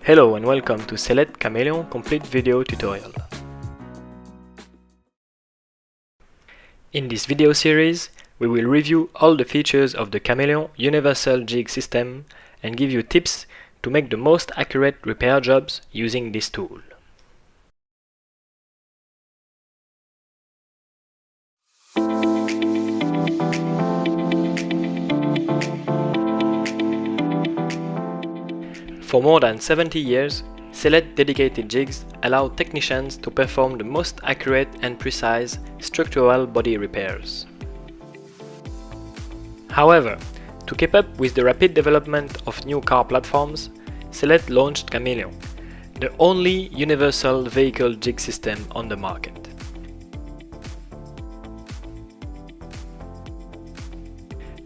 Hello and welcome to Celette Cameleon complete video tutorial. In this video series, we will review all the features of the Cameleon universal jig system and give you tips to make the most accurate repair jobs using this tool. For more than 70 years, Celette dedicated jigs allow technicians to perform the most accurate and precise structural body repairs. However, to keep up with the rapid development of new car platforms, Celette launched Cameleon, the only universal vehicle jig system on the market.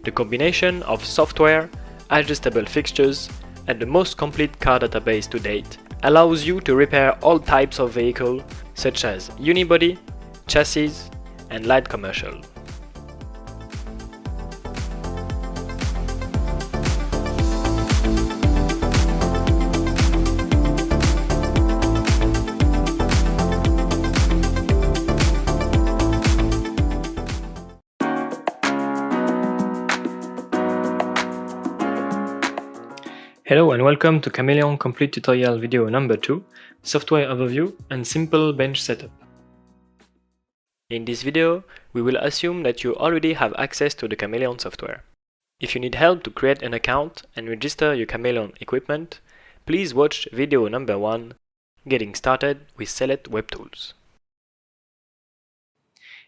The combination of software, adjustable fixtures, and the most complete car database to date allows you to repair all types of vehicle such as unibody, chassis, and light commercial. Hello and welcome to Cameleon complete tutorial video number 2, software overview and simple bench setup. In this video, we will assume that you already have access to the Cameleon software. If you need help to create an account and register your Cameleon equipment, please watch video number 1, Getting Started with Celette Web Tools.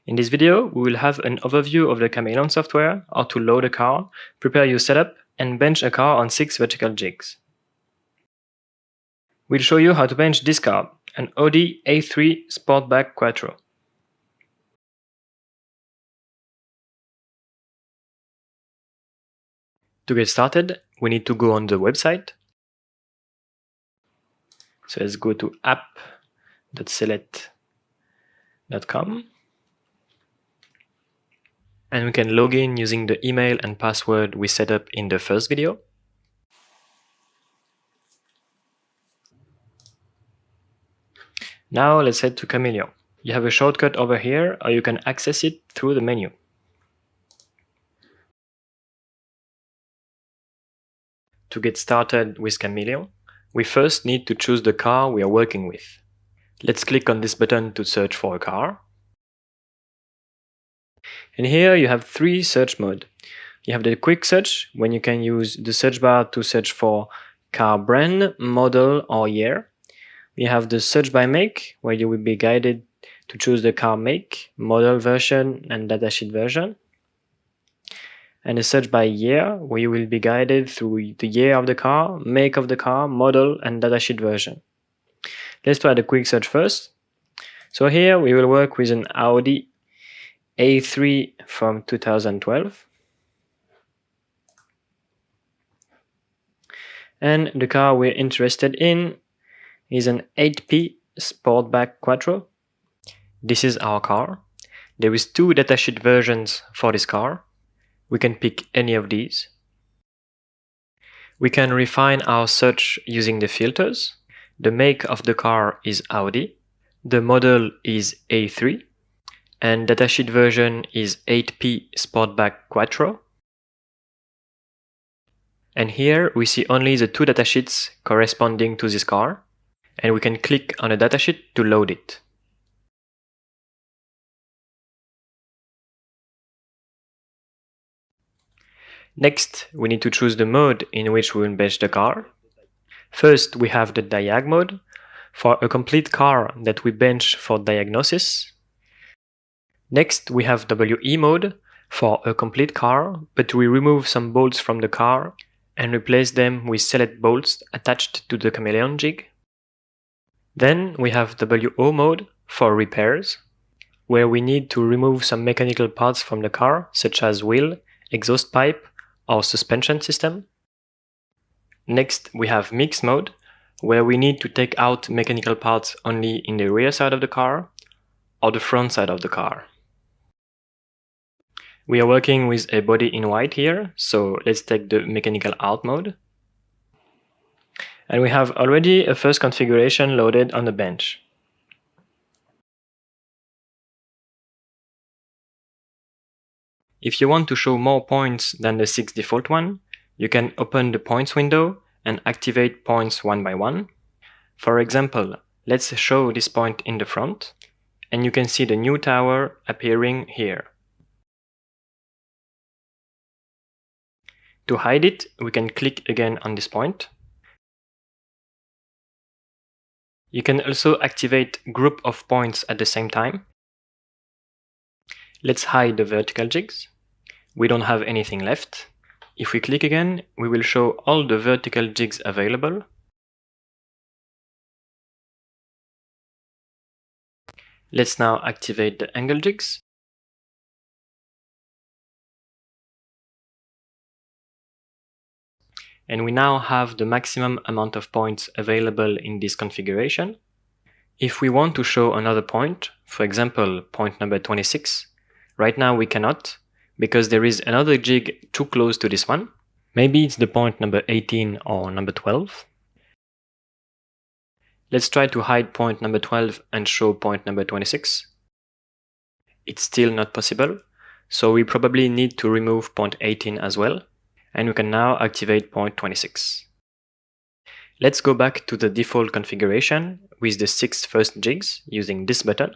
In this video, we will have an overview of the Cameleon software, how to load a car, prepare your setup, and bench a car on 6 vertical jigs. We'll show you how to bench this car, an Audi A3 Sportback Quattro. To get started, we need to go on the website. So let's go to app.celette.com. And we can log in using the email and password we set up in the first video. Now let's head to Cameleon. You have a shortcut over here, or you can access it through the menu. To get started with Cameleon, we first need to choose the car we are working with. Let's click on this button to search for a car. And here you have 3 search modes. You have the quick search, when you can use the search bar to search for car brand, model or year. You have the search by make, where you will be guided to choose the car make, model version and datasheet version. And the search by year, where you will be guided through the year of the car, make of the car, model and datasheet version. Let's try the quick search first. So here we will work with an Audi A3 from 2012, and the car we're interested in is an 8P Sportback Quattro. This is our car. There is 2 datasheet versions for this car. We can pick any of these. We can refine our search using the filters. The make of the car is Audi, the model is A3, and datasheet version is 8P Sportback Quattro. And here we see only the 2 datasheets corresponding to this car, and we can click on a datasheet to load it. Next, we need to choose the mode in which we will bench the car. First, we have the diag mode, for a complete car that we bench for diagnosis. Next, we have WE mode for a complete car, but we remove some bolts from the car and replace them with Celette bolts attached to the Cameleon jig. Then we have WO mode for repairs, where we need to remove some mechanical parts from the car, such as wheel, exhaust pipe, or suspension system. Next, we have Mix mode, where we need to take out mechanical parts only in the rear side of the car or the front side of the car. We are working with a body in white here, so let's take the mechanical out mode. And we have already a first configuration loaded on the bench. If you want to show more points than the 6 default one, you can open the points window and activate points one by one. For example, let's show this point in the front, and you can see the new tower appearing here. To hide it, we can click again on this point. You can also activate group of points at the same time. Let's hide the vertical jigs. We don't have anything left. If we click again, we will show all the vertical jigs available. Let's now activate the angle jigs. And we now have the maximum amount of points available in this configuration. If we want to show another point, for example, point number 26, right now we cannot, because there is another jig too close to this one. Maybe it's the point number 18 or number 12. Let's try to hide point number 12 and show point number 26. It's still not possible, so we probably need to remove point 18 as well, and we can now activate point 26. Let's go back to the default configuration with the 6 first jigs using this button.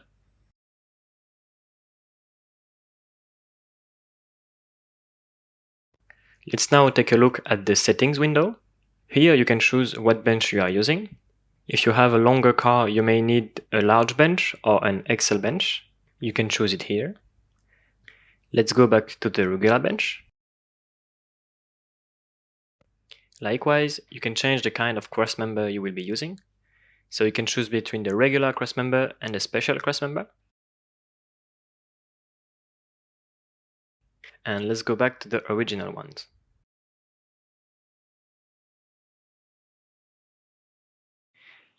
Let's now take a look at the settings window. Here you can choose what bench you are using. If you have a longer car, you may need a large bench or an XL bench. You can choose it here. Let's go back to the regular bench. Likewise, you can change the kind of cross member you will be using. So you can choose between the regular cross member and the special cross member. And let's go back to the original ones.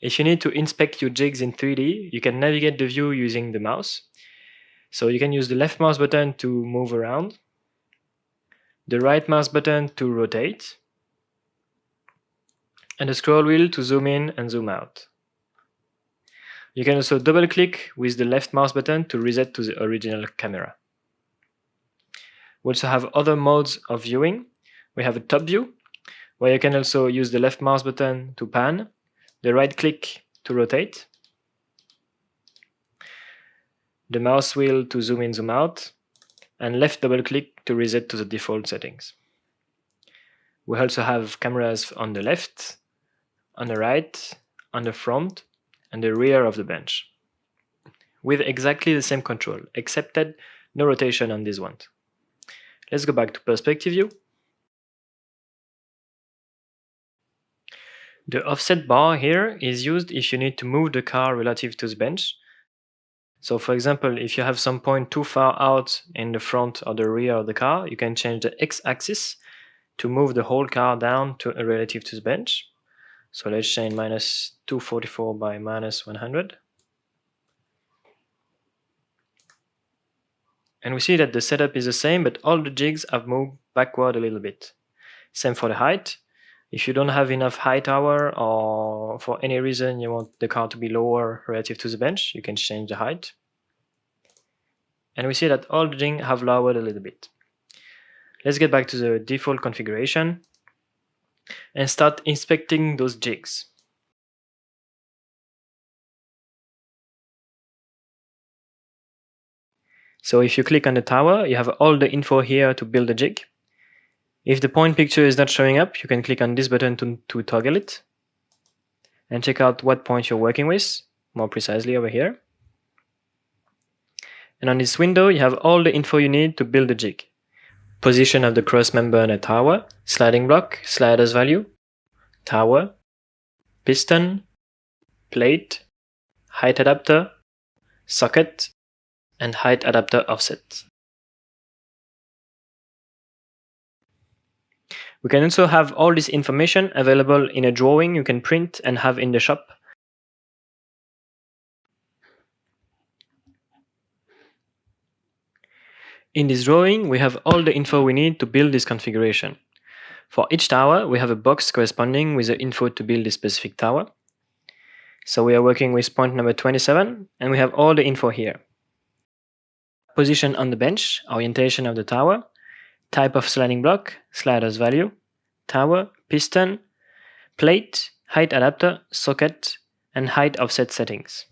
If you need to inspect your jigs in 3D, you can navigate the view using the mouse. So you can use the left mouse button to move around, the right mouse button to rotate, and the scroll wheel to zoom in and zoom out. You can also double click with the left mouse button to reset to the original camera. We also have other modes of viewing. We have a top view, where you can also use the left mouse button to pan, the right click to rotate, the mouse wheel to zoom in, zoom out, and left double click to reset to the default settings. We also have cameras on the left, on the right, on the front, and the rear of the bench, with exactly the same control, except that no rotation on this one. Let's go back to perspective view. The offset bar here is used if you need to move the car relative to the bench. So for example, if you have some point too far out in the front or the rear of the car, you can change the x-axis to move the whole car down to relative to the bench. So let's change minus 244 by minus 100. And we see that the setup is the same, but all the jigs have moved backward a little bit. Same for the height. If you don't have enough high tower, or for any reason you want the car to be lower relative to the bench, you can change the height. And we see that all the jigs have lowered a little bit. Let's get back to the default configuration and start inspecting those jigs. So if you click on the tower, you have all the info here to build a jig. If the point picture is not showing up, you can click on this button to toggle it and check out what point you're working with, more precisely over here. And on this window, you have all the info you need to build a jig. Position of the cross member on a tower, sliding block, sliders value, tower, piston, plate, height adapter, socket, and height adapter offset. We can also have all this information available in a drawing you can print and have in the shop. In this drawing, we have all the info we need to build this configuration. For each tower, we have a box corresponding with the info to build a specific tower. So we are working with point number 27, and we have all the info here. Position on the bench, orientation of the tower, type of sliding block, slider's value, tower, piston, plate, height adapter, socket, and height offset settings.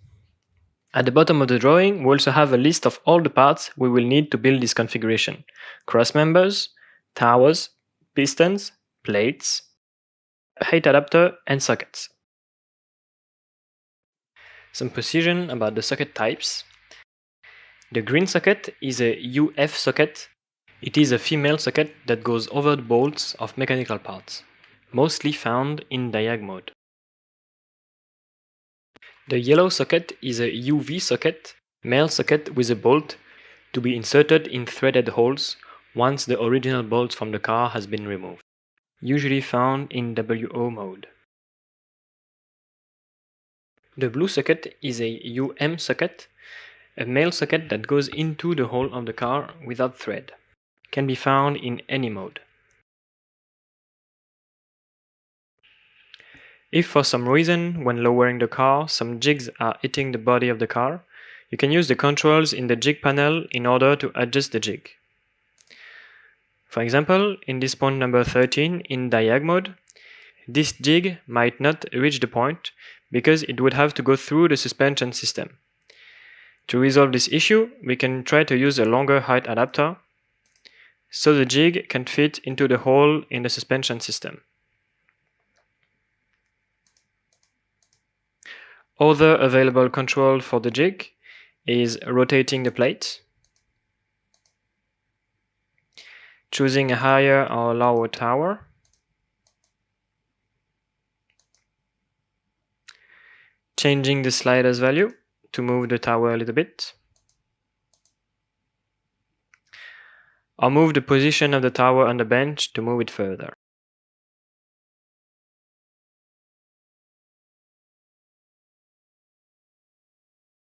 At the bottom of the drawing, we also have a list of all the parts we will need to build this configuration: cross members, towers, pistons, plates, height adapter, and sockets. Some precision about the socket types. The green socket is a UF socket. It is a female socket that goes over the bolts of mechanical parts, mostly found in diag mode. The yellow socket is a UV socket, male socket with a bolt to be inserted in threaded holes once the original bolt from the car has been removed, usually found in WO mode. The blue socket is a UM socket, a male socket that goes into the hole of the car without thread. Can be found in any mode. If for some reason, when lowering the car, some jigs are hitting the body of the car, you can use the controls in the jig panel in order to adjust the jig. For example, in this point number 13 in diag mode, this jig might not reach the point because it would have to go through the suspension system. To resolve this issue, we can try to use a longer height adapter so the jig can fit into the hole in the suspension system. Other available control for the jig is rotating the plate, choosing a higher or lower tower, changing the slider's value to move the tower a little bit, or move the position of the tower on the bench to move it further.